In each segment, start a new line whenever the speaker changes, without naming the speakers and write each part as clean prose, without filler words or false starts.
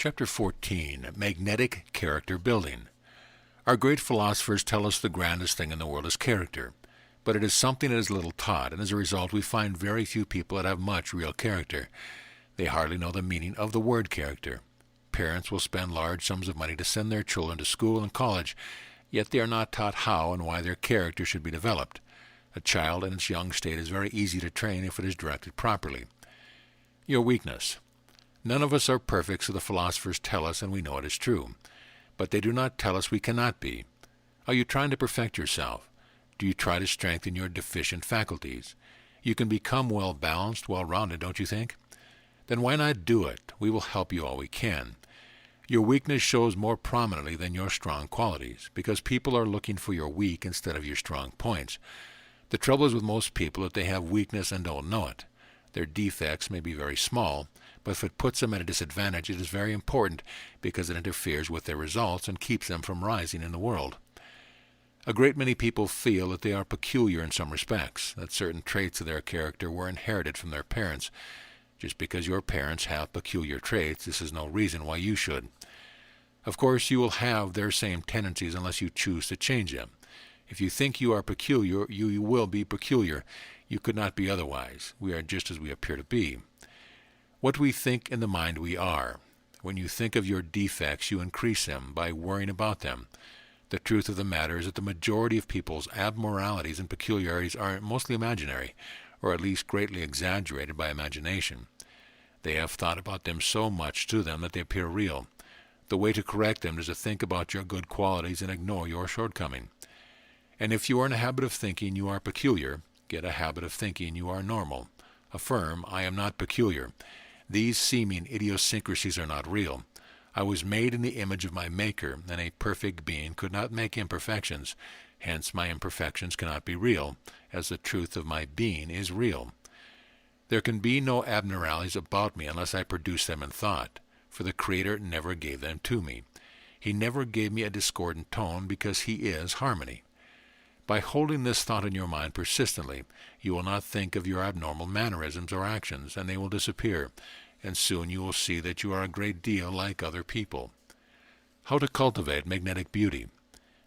Chapter 14, Magnetic Character Building. Our great philosophers tell us the grandest thing in the world is character, but it is something that is little taught, and as a result we find very few people that have much real character. They hardly know the meaning of the word character. Parents will spend large sums of money to send their children to school and college, yet they are not taught how and why their character should be developed. A child in its young state is very easy to train if it is directed properly. Your weakness. None of us are perfect, so the philosophers tell us, and we know it is true. But they do not tell us we cannot be. Are you trying to perfect yourself? Do you try to strengthen your deficient faculties? You can become well-balanced, well-rounded, don't you think? Then why not do it? We will help you all we can. Your weakness shows more prominently than your strong qualities, because people are looking for your weak instead of your strong points. The trouble is with most people that they have weakness and don't know it. Their defects may be very small, but if it puts them at a disadvantage, it is very important because it interferes with their results and keeps them from rising in the world. A great many people feel that they are peculiar in some respects, that certain traits of their character were inherited from their parents. Just because your parents have peculiar traits, this is no reason why you should. Of course, you will have their same tendencies unless you choose to change them. If you think you are peculiar, you will be peculiar. You could not be otherwise. We are just as we appear to be. What we think in the mind we are. When you think of your defects, you increase them by worrying about them. The truth of the matter is that the majority of people's abnormalities and peculiarities are mostly imaginary, or at least greatly exaggerated by imagination. They have thought about them so much to them that they appear real. The way to correct them is to think about your good qualities and ignore your shortcoming. And if you are in a habit of thinking you are peculiar, get a habit of thinking you are normal. Affirm, I am not peculiar. These seeming idiosyncrasies are not real. I was made in the image of my Maker, and a perfect being could not make imperfections. Hence my imperfections cannot be real, as the truth of my being is real. There can be no abnormalities about me unless I produce them in thought, for the Creator never gave them to me. He never gave me a discordant tone because He is harmony. By holding this thought in your mind persistently, you will not think of your abnormal mannerisms or actions, and they will disappear, and soon you will see that you are a great deal like other people. How to cultivate magnetic beauty.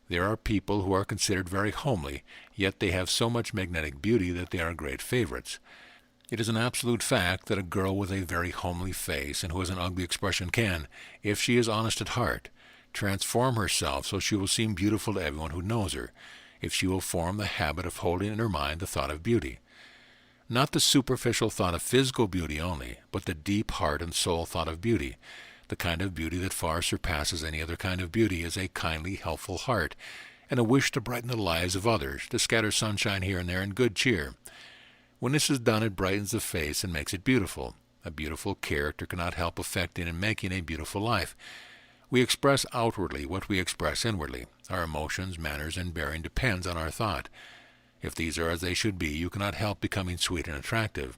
There are people who are considered very homely, yet they have so much magnetic beauty that they are great favorites. It is an absolute fact that a girl with a very homely face and who has an ugly expression can, if she is honest at heart, transform herself so she will seem beautiful to everyone who knows her, if she will form the habit of holding in her mind the thought of beauty. Not the superficial thought of physical beauty only, but the deep heart and soul thought of beauty. The kind of beauty that far surpasses any other kind of beauty is a kindly, helpful heart, and a wish to brighten the lives of others, to scatter sunshine here and there and good cheer. When this is done, it brightens the face and makes it beautiful. A beautiful character cannot help affecting and making a beautiful life. We express outwardly what we express inwardly. Our emotions, manners, and bearing depends on our thought. If these are as they should be, you cannot help becoming sweet and attractive.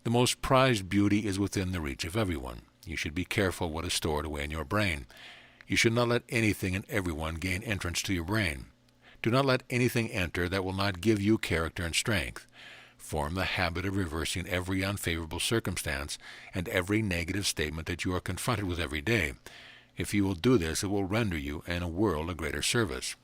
The most prized beauty is within the reach of everyone. You should be careful what is stored away in your brain. You should not let anything and everyone gain entrance to your brain. Do not let anything enter that will not give you character and strength. Form the habit of reversing every unfavorable circumstance and every negative statement that you are confronted with every day. If you will do this, it will render you and a world a greater service.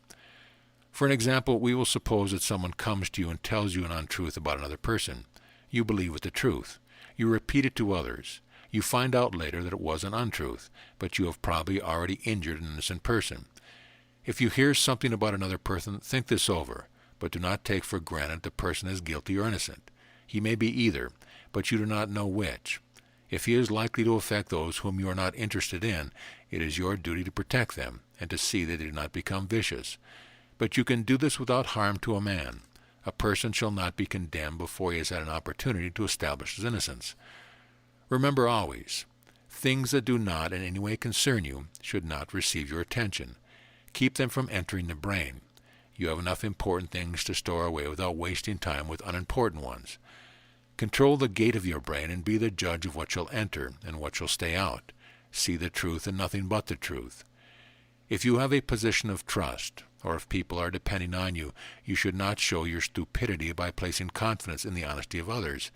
For an example, we will suppose that someone comes to you and tells you an untruth about another person. You believe it the truth. You repeat it to others. You find out later that it was an untruth, but you have probably already injured an innocent person. If you hear something about another person, think this over, but do not take for granted the person is guilty or innocent. He may be either, but you do not know which. If he is likely to affect those whom you are not interested in, it is your duty to protect them and to see that they do not become vicious. But you can do this without harm to a man. A person shall not be condemned before he has had an opportunity to establish his innocence. Remember always, things that do not in any way concern you should not receive your attention. Keep them from entering the brain. You have enough important things to store away without wasting time with unimportant ones. Control the gate of your brain and be the judge of what shall enter and what shall stay out. See the truth and nothing but the truth. If you have a position of trust, or if people are depending on you, you should not show your stupidity by placing confidence in the honesty of others.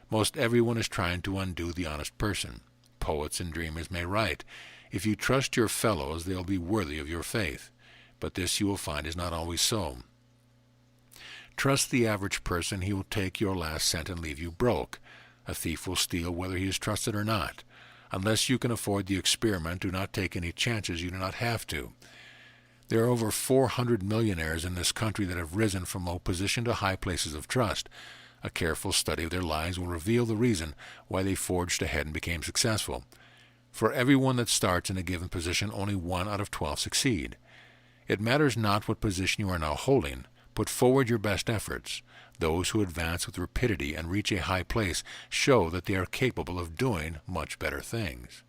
Most everyone is trying to undo the honest person. poets and dreamers may write. If you trust your fellows, they'll be worthy of your faith. But this, you will find, is not always so. Trust the average person, he will take your last cent and leave you broke. A thief will steal whether he is trusted or not. Unless you can afford the experiment, do not take any chances you do not have to. There are over 400 millionaires in this country that have risen from low position to high places of trust. A careful study of their lives will reveal the reason why they forged ahead and became successful. For everyone that starts in a given position, only 1 out of 12 succeed. It matters not what position you are now holding. Put forward your best efforts. Those who advance with rapidity and reach a high place show that they are capable of doing much better things.